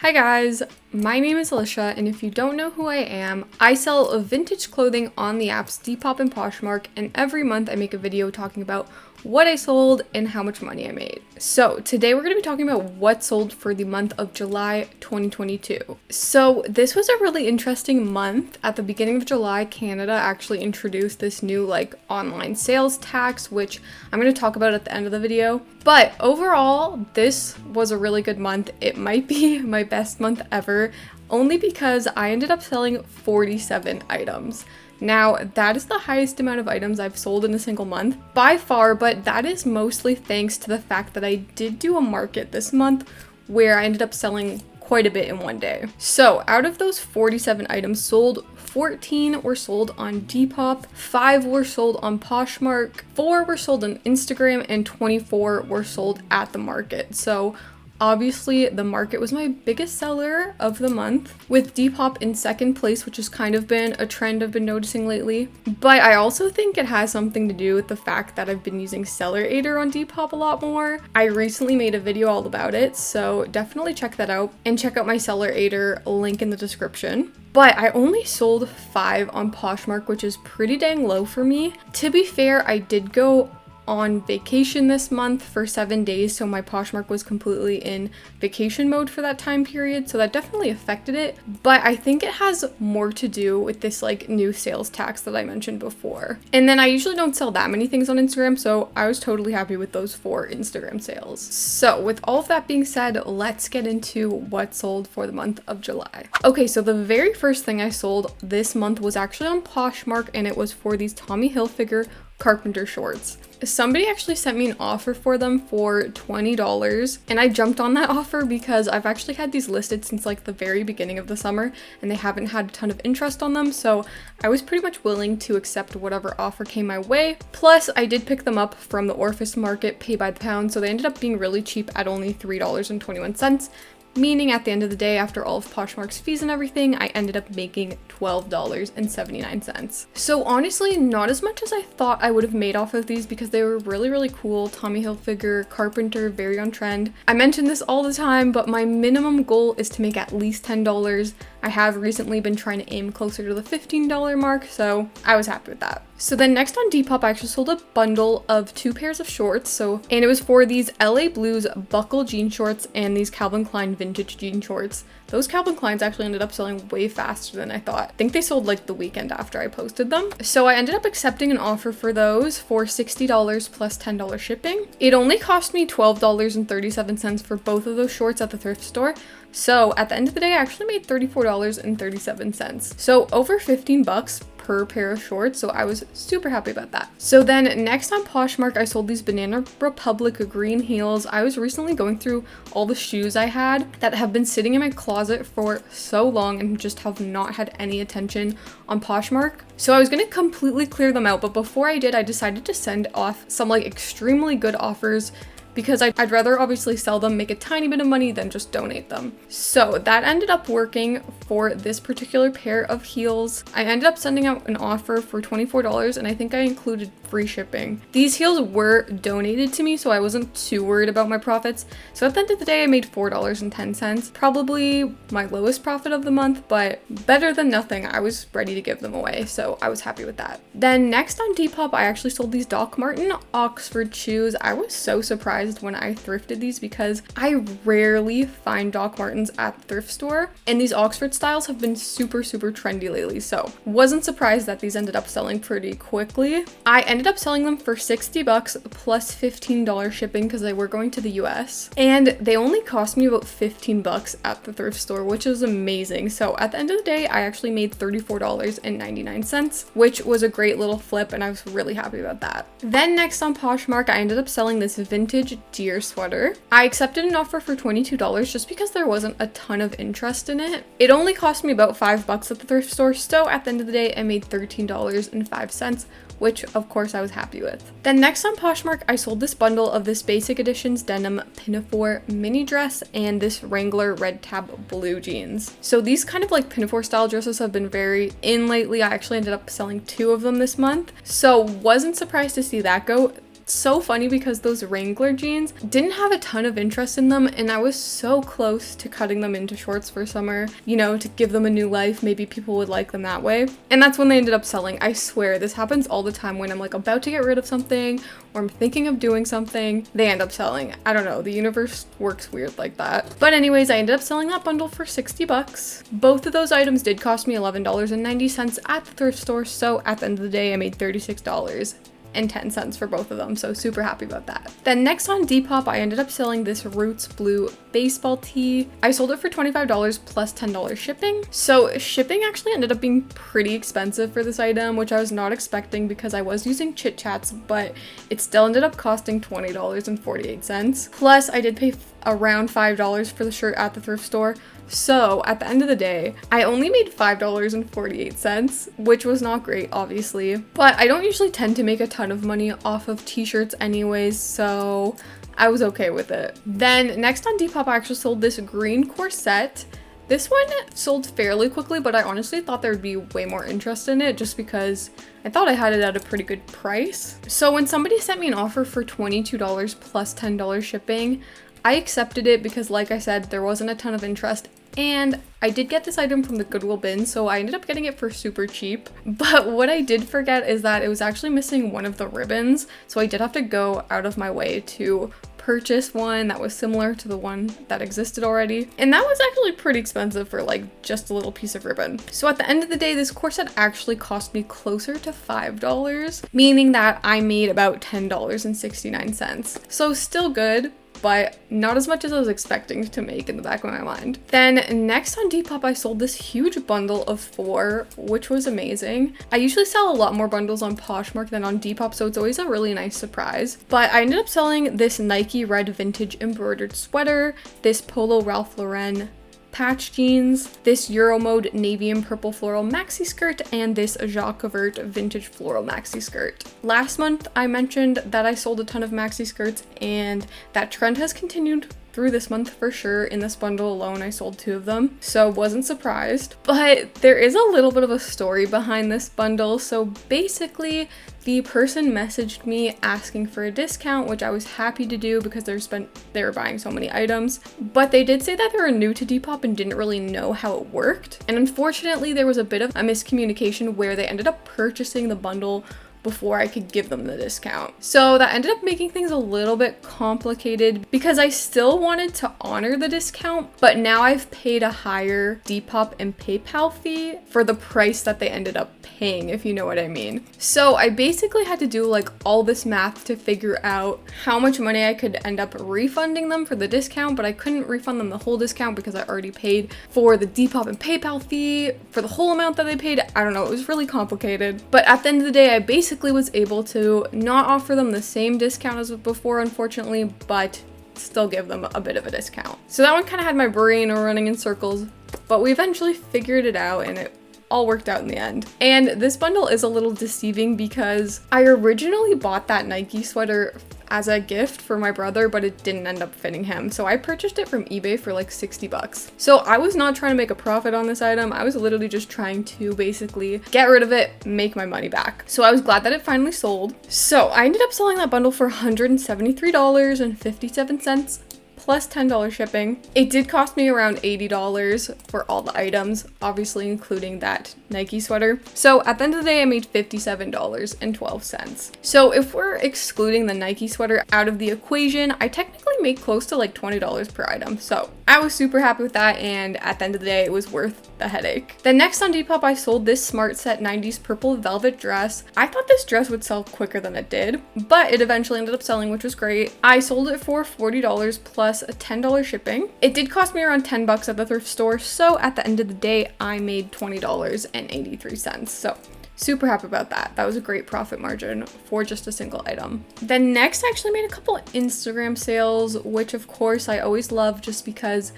Hi guys, my name is Alicia, and if you don't know who I am, I sell vintage clothing on the apps Depop and Poshmark, and every month I make a video talking about what I sold and how much money I made. So today we're going to be talking about what sold for the month of July 2022. So this was a really interesting month. At the beginning of July, Canada actually introduced this new online sales tax, which I'm going to talk about at the end of the video. But overall, this was a really good month. It might be my best month ever, only because I ended up selling 47 items. Now, that is the highest amount of items I've sold in a single month by far, but that is mostly thanks to the fact that I did do a market this month where I ended up selling quite a bit in one day. So out of those 47 items sold, 14 were sold on Depop, 5 were sold on Poshmark, 4 were sold on Instagram, and 24 were sold at the market. So obviously, the market was my biggest seller of the month, with Depop in second place, which has kind of been a trend I've been noticing lately. But I also think it has something to do with the fact that I've been using Seller Aider on Depop a lot more. I recently made a video all about it, so definitely check that out and check out my Seller Aider link in the description. But I only sold 5 on Poshmark, which is pretty dang low for me. To be fair, I did go on vacation this month for 7 days, so my Poshmark was completely in vacation mode for that time period, so that definitely affected it. But I think it has more to do with this new sales tax that I mentioned before. And then I usually don't sell that many things on Instagram, so I was totally happy with those 4 Instagram sales. So with all of that being said, let's get into what sold for the month of July. Okay, so the very first thing I sold this month was actually on Poshmark, and it was for these Tommy Hilfiger carpenter shorts. Somebody actually sent me an offer for them for $20, and I jumped on that offer because I've actually had these listed since the very beginning of the summer, and they haven't had a ton of interest on them, so I was pretty much willing to accept whatever offer came my way. Plus, I did pick them up from the Orpheus Market, pay by the pound, so they ended up being really cheap at only $3.21. Meaning at the end of the day, after all of Poshmark's fees and everything, I ended up making $12.79. So honestly, not as much as I thought I would have made off of these because they were really, really cool. Tommy Hilfiger, carpenter, very on trend. I mention this all the time, but my minimum goal is to make at least $10. I have recently been trying to aim closer to the $15 mark, so I was happy with that. So then next on Depop, I actually sold a bundle of 2 pairs of shorts. And it was for these LA Blues buckle jean shorts and these Calvin Klein vintage jean shorts. Those Calvin Kleins actually ended up selling way faster than I thought. I think they sold the weekend after I posted them. So I ended up accepting an offer for those for $60 plus $10 shipping. It only cost me $12.37 for both of those shorts at the thrift store. So at the end of the day, I actually made $34.37. So over 15 bucks per pair of shorts, so I was super happy about that. So then next on Poshmark, I sold these Banana Republic green heels. I was recently going through all the shoes I had that have been sitting in my closet for so long and just have not had any attention on Poshmark. So I was gonna completely clear them out, but before I did, I decided to send off some extremely good offers because I'd rather obviously sell them, make a tiny bit of money than just donate them. So that ended up working for this particular pair of heels. I ended up sending out an offer for $24, and I think I included free shipping. These heels were donated to me, so I wasn't too worried about my profits. So at the end of the day, I made $4.10. Probably my lowest profit of the month, but better than nothing. I was ready to give them away, so I was happy with that. Then next on Depop, I actually sold these Doc Marten Oxford shoes. I was so surprised when I thrifted these because I rarely find Doc Martens at the thrift store, and these Oxford styles have been super trendy lately, so wasn't surprised that these ended up selling pretty quickly. I ended up selling them for 60 bucks plus $15 shipping because they were going to the US, and they only cost me about 15 bucks at the thrift store, which is amazing. So at the end of the day, I actually made $34.99, which was a great little flip, and I was really happy about that. Then next on Poshmark, I ended up selling this vintage deer sweater. I accepted an offer for $22 just because there wasn't a ton of interest in it. It only cost me about 5 bucks at the thrift store, so at the end of the day, I made $13.05, which of course I was happy with. Then next on Poshmark, I sold this bundle of this Basic Editions denim pinafore mini dress and this Wrangler red tab blue jeans. So these kind of pinafore style dresses have been very in lately. I actually ended up selling 2 of them this month, so wasn't surprised to see that go. So funny because those Wrangler jeans didn't have a ton of interest in them, and I was so close to cutting them into shorts for summer, you know, to give them a new life. Maybe people would like them that way. And that's when they ended up selling. I swear this happens all the time when I'm like about to get rid of something or I'm thinking of doing something, they end up selling. I don't know, the universe works weird like that. But anyways, I ended up selling that bundle for 60 bucks. Both of those items did cost me $11.90 at the thrift store, so at the end of the day I made $36.10 for both of them, so super happy about that. Then next on Depop, I ended up selling this Roots Blue baseball tee. I sold it for $25 plus $10 shipping. So shipping actually ended up being pretty expensive for this item, which I was not expecting because I was using Chit Chats, but it still ended up costing $20.48. Plus I did pay around $5 for the shirt at the thrift store. So at the end of the day, I only made $5.48, which was not great, obviously, but I don't usually tend to make a ton of money off of t-shirts anyways, so I was okay with it. Then next on Depop, I actually sold this green corset. This one sold fairly quickly, but I honestly thought there would be way more interest in it just because I thought I had it at a pretty good price. So when somebody sent me an offer for $22 plus $10 shipping, I accepted it because, like I said, there wasn't a ton of interest, and I did get this item from the Goodwill bin, so I ended up getting it for super cheap. But what I did forget is that it was actually missing one of the ribbons, so I did have to go out of my way to purchase one that was similar to the one that existed already, and that was actually pretty expensive for like just a little piece of ribbon. So at the end of the day, this corset actually cost me closer to $5, meaning that I made about $10.69. So still good, but not as much as I was expecting to make in the back of my mind. Then next on Depop, I sold this huge bundle of 4, which was amazing. I usually sell a lot more bundles on Poshmark than on Depop, so it's always a really nice surprise. But I ended up selling this Nike red vintage embroidered sweater, this Polo Ralph Lauren patch jeans, this Euro mode navy and purple floral maxi skirt, and this Jacques Vert vintage floral maxi skirt. Last month I mentioned that I sold a ton of maxi skirts, and that trend has continued through this month for sure. In this bundle alone, I sold 2 of them, so wasn't surprised. But there is a little bit of a story behind this bundle. So basically, the person messaged me asking for a discount, which I was happy to do because they were buying so many items. But they did say that they were new to Depop and didn't really know how it worked. And unfortunately, there was a bit of a miscommunication where they ended up purchasing the bundle before I could give them the discount. So that ended up making things a little bit complicated because I still wanted to honor the discount, but now I've paid a higher Depop and PayPal fee for the price that they ended up paying, if you know what I mean. So I basically had to do like all this math to figure out how much money I could end up refunding them for the discount, but I couldn't refund them the whole discount because I already paid for the Depop and PayPal fee for the whole amount that they paid. I don't know, it was really complicated. But at the end of the day, I basically was able to not offer them the same discount as before, unfortunately, but still give them a bit of a discount. So that one kind of had my brain running in circles, but we eventually figured it out and it all worked out in the end. And this bundle is a little deceiving because I originally bought that Nike sweater as a gift for my brother, but it didn't end up fitting him. So I purchased it from eBay for like 60 bucks. So I was not trying to make a profit on this item. I was literally just trying to basically get rid of it, make my money back. So I was glad that it finally sold. So I ended up selling that bundle for $173.57. plus $10 shipping. It did cost me around $80 for all the items, obviously including that Nike sweater. So at the end of the day, I made $57.12. So if we're excluding the Nike sweater out of the equation, I technically made close to like $20 per item. So I was super happy with that, and at the end of the day, it was worth the headache. Then next on Depop, I sold this Smart Set 90s purple velvet dress. I thought this dress would sell quicker than it did, but it eventually ended up selling, which was great. I sold it for $40 plus a $10 shipping. It did cost me around 10 bucks at the thrift store, so at the end of the day, I made $20.83. So super happy about that. That was a great profit margin for just a single item. Then next, I actually made a couple of Instagram sales, which of course I always love just because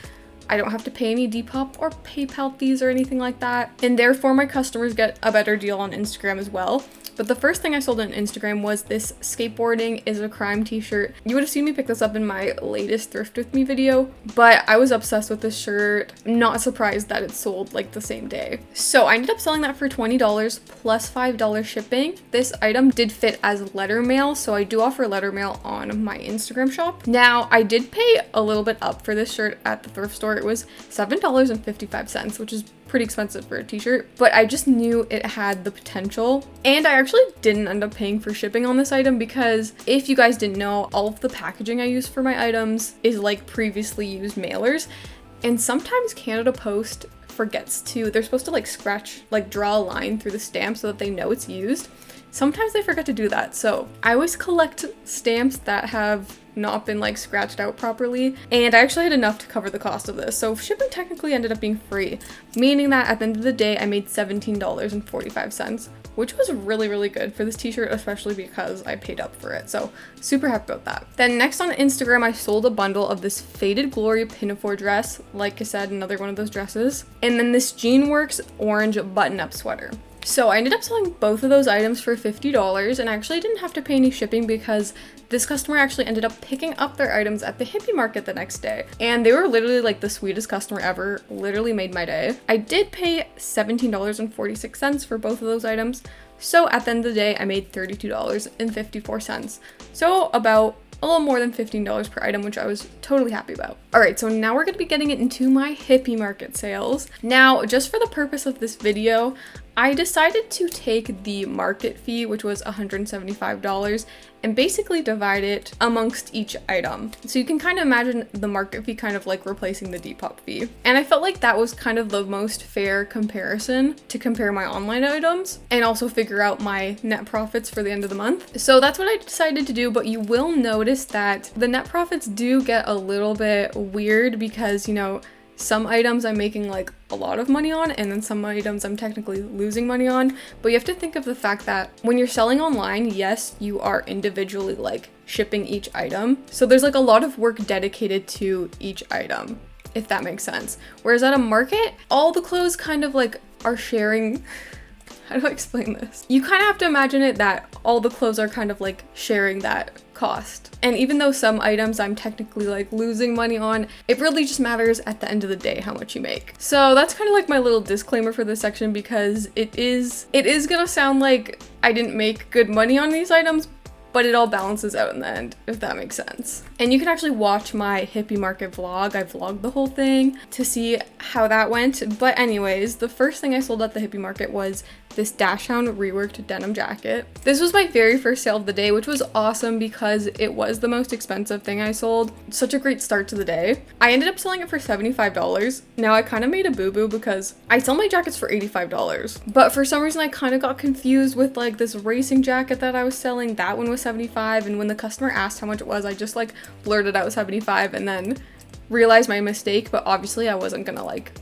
I don't have to pay any Depop or PayPal fees or anything like that, and therefore my customers get a better deal on Instagram as well. But the first thing I sold on Instagram was this skateboarding is a crime t-shirt. You would have seen me pick this up in my latest thrift with me video, but I was obsessed with this shirt. I'm not surprised that it sold like the same day. So I ended up selling that for $20 plus $5 shipping. This item did fit as letter mail, so I do offer letter mail on my Instagram shop. Now, I did pay a little bit up for this shirt at the thrift store. It was $7.55, which is pretty expensive for a t-shirt, but I just knew it had the potential. And I actually didn't end up paying for shipping on this item because if you guys didn't know, all of the packaging I use for my items is like previously used mailers. And sometimes Canada Post forgets to, they're supposed to like draw a line through the stamp so that they know it's used. Sometimes they forget to do that. So I always collect stamps that have not been like scratched out properly, and I actually had enough to cover the cost of this, so shipping technically ended up being free, meaning that at the end of the day I made $17.45, which was really good for this t-shirt, especially because I paid up for it, so super happy about that. Then next on Instagram, I sold a bundle of this Faded Glory pinafore dress, like I said, another one of those dresses, and then this Jeanworks orange button-up sweater. So I ended up selling both of those items for $50, and I actually didn't have to pay any shipping because this customer actually ended up picking up their items at the Hippie market the next day. And they were literally like the sweetest customer ever, literally made my day. I did pay $17.46 for both of those items. So at the end of the day, I made $32.54. So about a little more than $15 per item, which I was totally happy about. All right, so now we're going to be getting into my Hippie market sales. Now, just for the purpose of this video, I decided to take the market fee, which was $175, and basically divide it amongst each item. So you can kind of imagine the market fee kind of like replacing the Depop fee. And I felt like that was kind of the most fair comparison to compare my online items and also figure out my net profits for the end of the month. So that's what I decided to do, but you will notice that the net profits do get a little bit weird because, you know, some items I'm making like a lot of money on, and then some items I'm technically losing money on. But you have to think of the fact that when you're selling online, yes, you are individually like shipping each item. So there's like a lot of work dedicated to each item, if that makes sense. Whereas at a market, all the clothes kind of like are sharing. How do I explain this? You kind of have to imagine it that all the clothes are kind of like sharing that cost. And even though some items I'm technically like losing money on, it really just matters at the end of the day how much you make. So that's kind of like my little disclaimer for this section, because it is gonna sound like I didn't make good money on these items, but it all balances out in the end, if that makes sense. And you can actually watch my Hippie market vlog. I vlogged the whole thing to see how that went. But anyways, the first thing I sold at the Hippie market was this Dashhound reworked denim jacket. This was my very first sale of the day, which was awesome because it was the most expensive thing I sold. Such a great start to the day. I ended up selling it for $75. Now I kind of made a boo-boo because I sell my jackets for $85. But for some reason I kind of got confused with like this racing jacket that I was selling. That one was $75, and when the customer asked how much it was, I just like blurted out $75 and then realized my mistake. But obviously I wasn't gonna like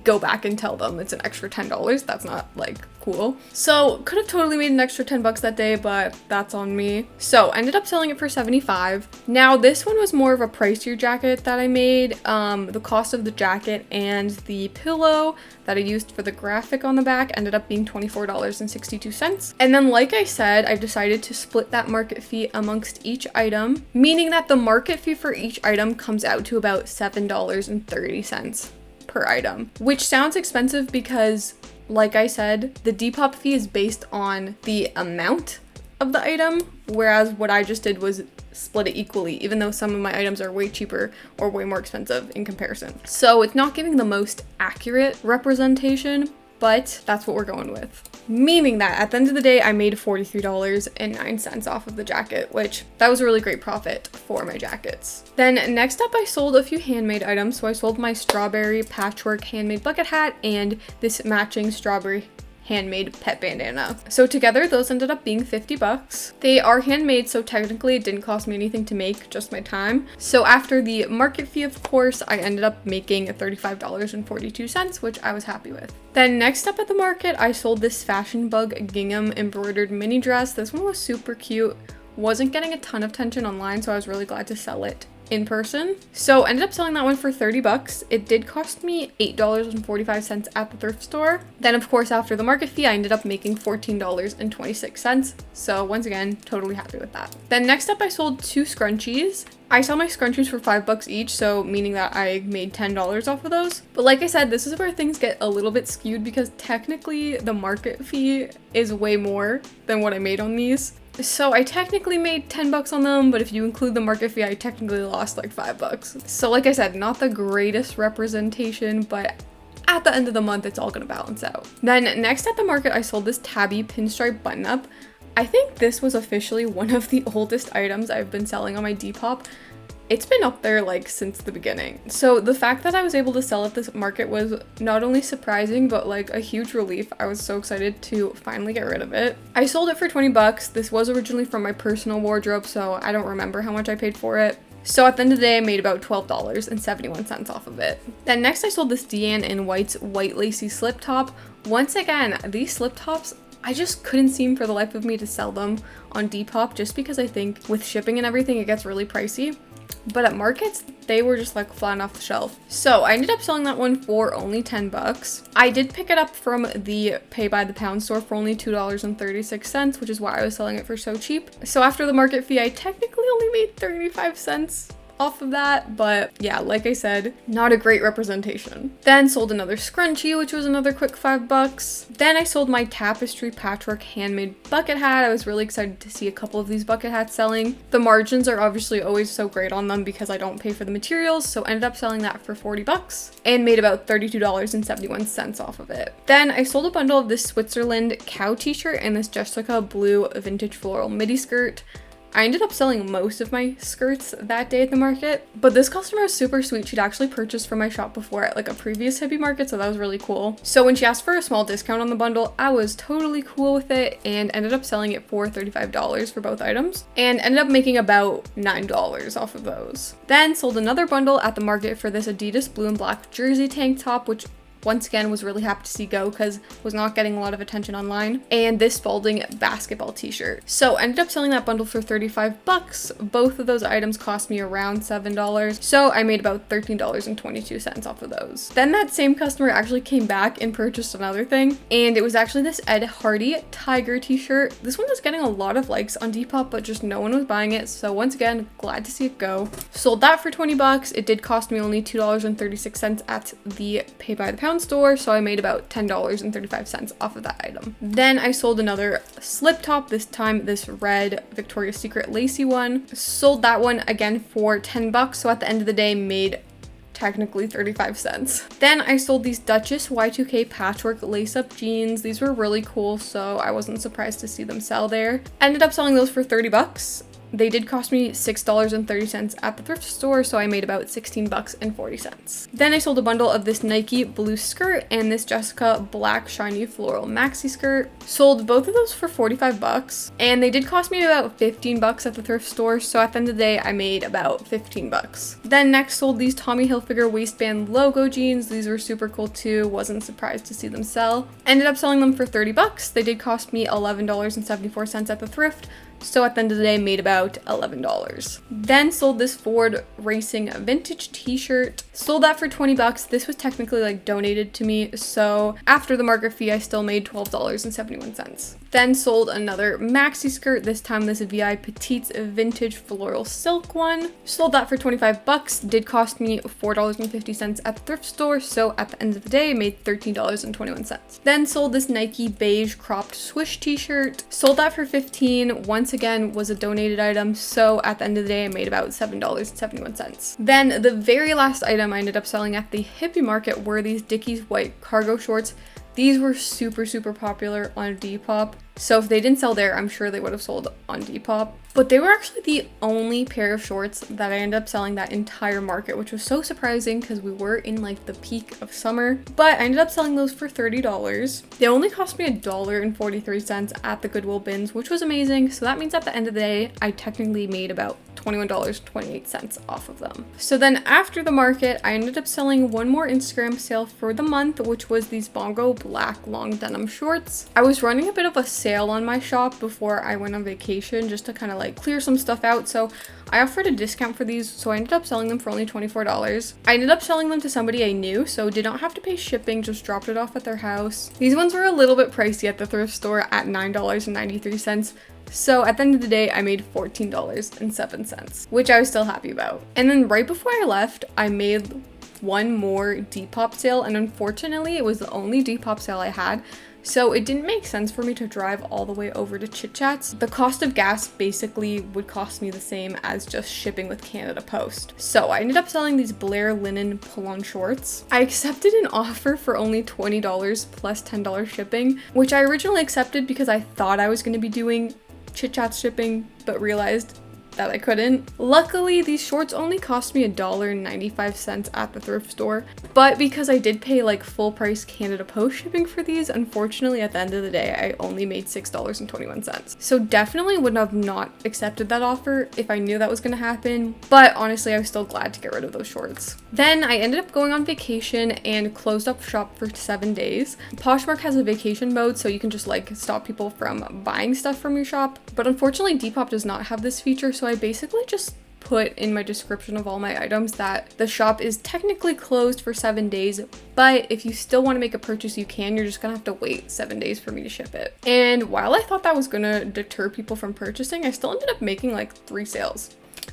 go back and tell them it's an extra $10. That's not like cool. So could have totally made an extra $10 that day, but that's on me. So ended up selling it for $75. Now this one was more of a pricier jacket that I made. The cost of the jacket and the pillow that I used for the graphic on the back ended up being $24.62. And then like I said, I decided to split that market fee amongst each item, meaning that the market fee for each item comes out to about $7.30 per item, which sounds expensive because, like I said, the Depop fee is based on the amount of the item, whereas what I just did was split it equally, even though some of my items are way cheaper or way more expensive in comparison. So it's not giving the most accurate representation, but that's what we're going with. Meaning that at the end of the day, I made $43.09 off of the jacket, which that was a really great profit for my jackets. Then next up, I sold a few handmade items. So I sold my strawberry patchwork handmade bucket hat and this matching strawberry handmade pet bandana. So together those ended up being $50. They are handmade, so technically it didn't cost me anything to make, just my time. So after the market fee, of course, I ended up making $35.42, which I was happy with. Then next up at the market, I sold this Fashion Bug gingham embroidered mini dress. This one was super cute. Wasn't getting a ton of attention online, so I was really glad to sell it in person. So ended up selling that one for 30 bucks. It did cost me $8.45 at the thrift store. Then of course, after the market fee, I ended up making $14.26. So once again, totally happy with that. Then next up, I sold 2 scrunchies. I sell my scrunchies for $5 each, so meaning that I made $10 off of those. But like I said, this is where things get a little bit skewed because technically the market fee is way more than what I made on these. So I technically made 10 bucks on them, but if you include the market fee, I technically lost like $5. So like I said, not the greatest representation, but at the end of the month, it's all gonna balance out. Then next at the market, I sold this tabby pinstripe button up. I think this was officially one of the oldest items I've been selling on my Depop. It's been up there like since the beginning. So the fact that I was able to sell at this market was not only surprising, but like a huge relief. I was so excited to finally get rid of it. I sold it for 20 bucks. This was originally from my personal wardrobe, so I don't remember how much I paid for it. So at the end of the day, I made about $12.71 off of it. Then next I sold this Deanne in White's white lacy slip top. Once again, these slip tops, I just couldn't seem for the life of me to sell them on Depop just because I think with shipping and everything, it gets really pricey. But at markets, they were just like flying off the shelf. So I ended up selling that one for only 10 bucks. I did pick it up from the pay by the pound store for only $2.36, which is why I was selling it for so cheap. So after the market fee, I technically only made 35 cents off of that, but yeah, like I said, not a great representation. Then sold another scrunchie, which was another quick $5. Then I sold my tapestry patchwork handmade bucket hat. I was really excited to see a couple of these bucket hats selling. The margins are obviously always so great on them because I don't pay for the materials, so ended up selling that for 40 bucks and made about $32.71 off of it. Then I sold a bundle of this Switzerland cow t-shirt and this Jessica blue vintage floral midi skirt. I ended up selling most of my skirts that day at the market, but this customer was super sweet. She'd actually purchased from my shop before at like a previous Hippie market, so that was really cool. So when she asked for a small discount on the bundle, I was totally cool with it and ended up selling it for $35 for both items and ended up making about $9 off of those. Then sold another bundle at the market for this Adidas blue and black jersey tank top, which once again was really happy to see go because was not getting a lot of attention online, and this Spalding basketball t-shirt. So ended up selling that bundle for 35 bucks. Both of those items cost me around $7, so I made about $13.22 off of those. Then that same customer actually came back and purchased another thing, and it was actually this Ed Hardy tiger t-shirt. This one was getting a lot of likes on Depop, but just no one was buying it, so once again, glad to see it go. Sold that for 20 bucks. It did cost me only $2.36 at the pay by the pound store, so I made about $10.35 off of that item. Then I sold another slip top, this time this red Victoria's Secret lacy one. Sold that one again for 10 bucks, so at the end of the day made technically 35 cents. Then I sold these Duchess Y2K patchwork lace-up jeans. These were really cool, so I wasn't surprised to see them sell there. Ended up selling those for 30 bucks. They did cost me $6.30 at the thrift store, so I made about $16.40. Then I sold a bundle of this Nike blue skirt and this Jessica black shiny floral maxi skirt. Sold both of those for 45 bucks, and they did cost me about 15 bucks at the thrift store, so at the end of the day, I made about 15 bucks. Then next sold these Tommy Hilfiger waistband logo jeans. These were super cool too. Wasn't surprised to see them sell. Ended up selling them for 30 bucks. They did cost me $11.74 at the thrift, so at the end of the day made about $11. Then sold this Ford Racing vintage t-shirt. Sold that for 20 bucks. This was technically like donated to me, so after the market fee I still made $12.71. Then sold another maxi skirt, this time this VI Petites vintage floral silk one. Sold that for 25 bucks. Did cost me $4.50 at the thrift store, so at the end of the day made $13.21. Then sold this Nike beige cropped swoosh t-shirt. Sold that for 15. Once again was a donated item, so at the end of the day I made about $7.71. Then the very last item I ended up selling at the Hippie market were these Dickies white cargo shorts. These were super popular on Depop, so if they didn't sell there, I'm sure they would have sold on Depop. But they were actually the only pair of shorts that I ended up selling that entire market, which was so surprising because we were in like the peak of summer. But I ended up selling those for $30. They only cost me $1.43 at the Goodwill bins, which was amazing. So that means at the end of the day, I technically made about $21.28 off of them. So then after the market, I ended up selling one more Instagram sale for the month, which was these Bongo black long denim shorts. I was running a bit of a sale on my shop before I went on vacation just to kind of like clear some stuff out. So I offered a discount for these, so I ended up selling them for only $24. I ended up selling them to somebody I knew, so did not have to pay shipping, just dropped it off at their house. These ones were a little bit pricey at the thrift store at $9.93. So at the end of the day, I made $14.07, which I was still happy about. And then right before I left, I made one more Depop sale, and unfortunately it was the only Depop sale I had. So it didn't make sense for me to drive all the way over to Chit Chats. The cost of gas basically would cost me the same as just shipping with Canada Post. So I ended up selling these Blair linen pull-on shorts. I accepted an offer for only $20 plus $10 shipping, which I originally accepted because I thought I was going to be doing Chit Chats shipping, but realized that I couldn't. Luckily, these shorts only cost me $1.95 at the thrift store, but because I did pay like full price Canada Post shipping for these, unfortunately at the end of the day, I only made $6.21. So definitely would have not accepted that offer if I knew that was gonna happen, but honestly, I was still glad to get rid of those shorts. Then I ended up going on vacation and closed up shop for 7 days. Poshmark has a vacation mode, so you can just like stop people from buying stuff from your shop, but unfortunately Depop does not have this feature, so I basically just put in my description of all my items that the shop is technically closed for 7 days, but if you still want to make a purchase, you can. You're just gonna have to wait 7 days for me to ship it. And while I thought that was gonna deter people from purchasing, I still ended up making like 3 sales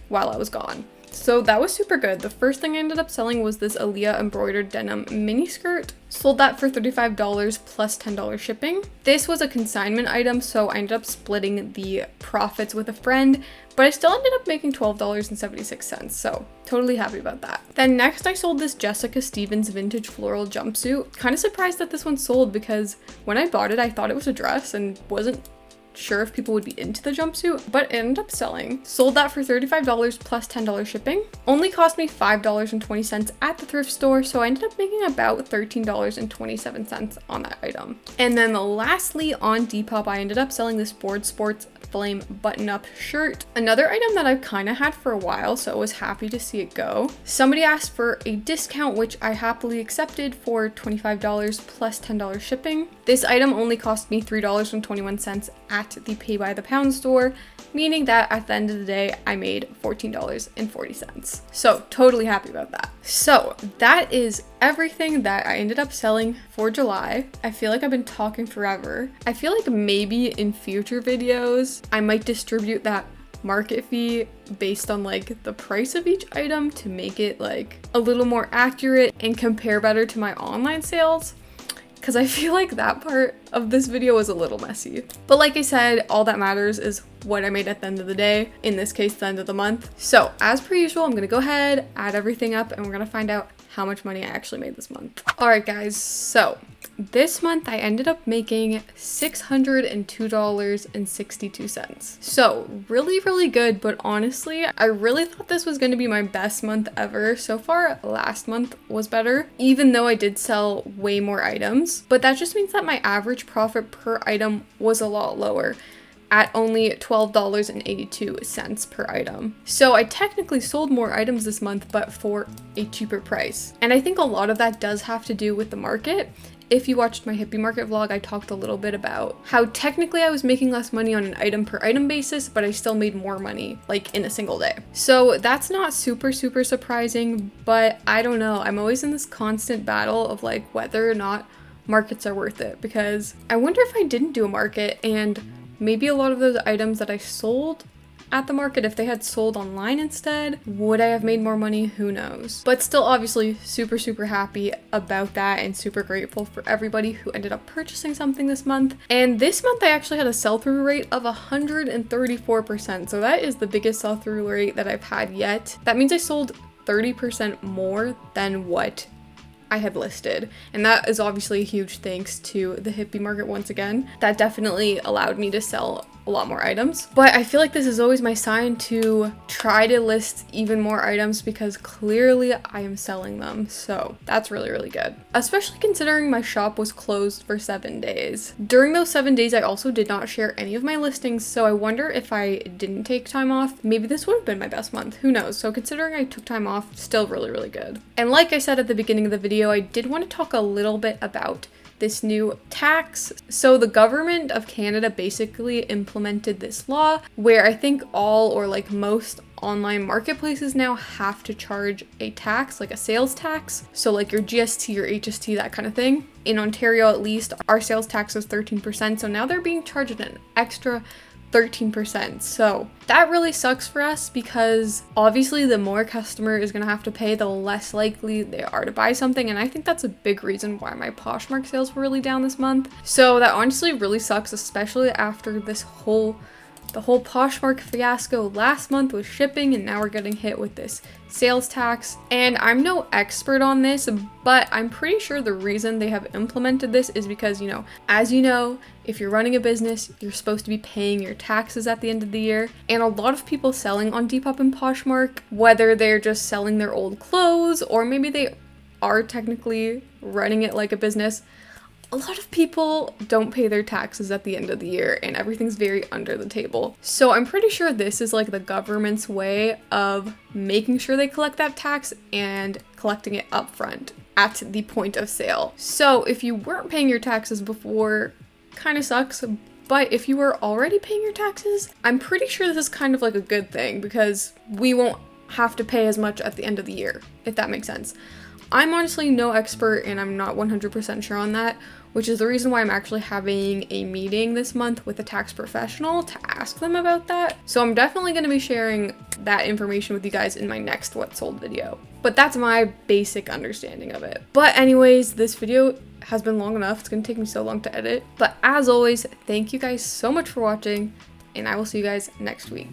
while I was gone. So that was super good. The first thing I ended up selling was this Aaliyah embroidered denim mini skirt. Sold that for $35 plus $10 shipping. This was a consignment item, so I ended up splitting the profits with a friend, but I still ended up making $12.76, so totally happy about that. Then next I sold this Jessica Stevens vintage floral jumpsuit. Kind of surprised that this one sold because when I bought it, I thought it was a dress and wasn't sure if people would be into the jumpsuit, but it ended up selling. Sold that for $35 plus $10 shipping. Only cost me $5.20 at the thrift store, so I ended up making about $13.27 on that item. And then lastly on Depop, I ended up selling this Board Sports Flame button-up shirt. Another item that I've kind of had for a while, so I was happy to see it go. Somebody asked for a discount, which I happily accepted for $25 plus $10 shipping. This item only cost me $3.21 at the pay by the pound store, meaning that at the end of the day, I made $14.40. So totally happy about that. So that is everything that I ended up selling for July. I feel like I've been talking forever. I feel like maybe in future videos, I might distribute that market fee based on like the price of each item to make it like a little more accurate and compare better to my online sales, because I feel like that part of this video was a little messy. But like I said, all that matters is what I made at the end of the day, in this case, the end of the month. So as per usual, I'm gonna go ahead, add everything up, and we're gonna find out how much money I actually made this month. All right, guys, so this month I ended up making $602.62. So really good, but honestly, I really thought this was gonna be my best month ever. So far, last month was better, even though I did sell way more items. But that just means that my average profit per item was a lot lower, at only $12.82 per item. So I technically sold more items this month, but for a cheaper price. And I think a lot of that does have to do with the market. If you watched my Hippie Market vlog, I talked a little bit about how technically I was making less money on an item per item basis, but I still made more money like in a single day. So that's not super surprising, but I don't know. I'm always in this constant battle of like whether or not markets are worth it, because I wonder if I didn't do a market and maybe a lot of those items that I sold at the market, if they had sold online instead, would I have made more money? Who knows? But still obviously super happy about that and super grateful for everybody who ended up purchasing something this month. And this month I actually had a sell-through rate of 134%. So that is the biggest sell-through rate that I've had yet. That means I sold 30% more than what I had listed, and that is obviously a huge thanks to the Hippie Market once again. That definitely allowed me to sell a lot more items. But I feel like this is always my sign to try to list even more items because clearly I am selling them. So that's really, really good. Especially considering my shop was closed for 7 days. During those 7 days, I also did not share any of my listings. So I wonder if I didn't take time off, maybe this would have been my best month. Who knows? So considering I took time off, still really, really good. And like I said at the beginning of the video, I did want to talk a little bit about this new tax. So the government of Canada basically implemented this law where I think all or like most online marketplaces now have to charge a tax, like a sales tax. So like your GST or HST, that kind of thing. In Ontario, at least, our sales tax is 13%. So now they're being charged an extra 13%. So that really sucks for us because obviously the more customer is going to have to pay, the less likely they are to buy something. And I think that's a big reason why my Poshmark sales were really down this month. So that honestly really sucks, especially after the whole Poshmark fiasco last month with shipping, and now we're getting hit with this sales tax. And I'm no expert on this, but I'm pretty sure the reason they have implemented this is because, you know, as you know, if you're running a business, you're supposed to be paying your taxes at the end of the year. And a lot of people selling on Depop and Poshmark, whether they're just selling their old clothes or maybe they are technically running it like a business, a lot of people don't pay their taxes at the end of the year and everything's very under the table. So I'm pretty sure this is like the government's way of making sure they collect that tax and collecting it upfront at the point of sale. So if you weren't paying your taxes before, kind of sucks. But if you were already paying your taxes, I'm pretty sure this is kind of like a good thing because we won't have to pay as much at the end of the year, if that makes sense. I'm honestly no expert and I'm not 100% sure on that, which is the reason why I'm actually having a meeting this month with a tax professional to ask them about that. So I'm definitely going to be sharing that information with you guys in my next What Sold video. But that's my basic understanding of it. But anyways, this video has been long enough. It's going to take me so long to edit. But as always, thank you guys so much for watching, and I will see you guys next week.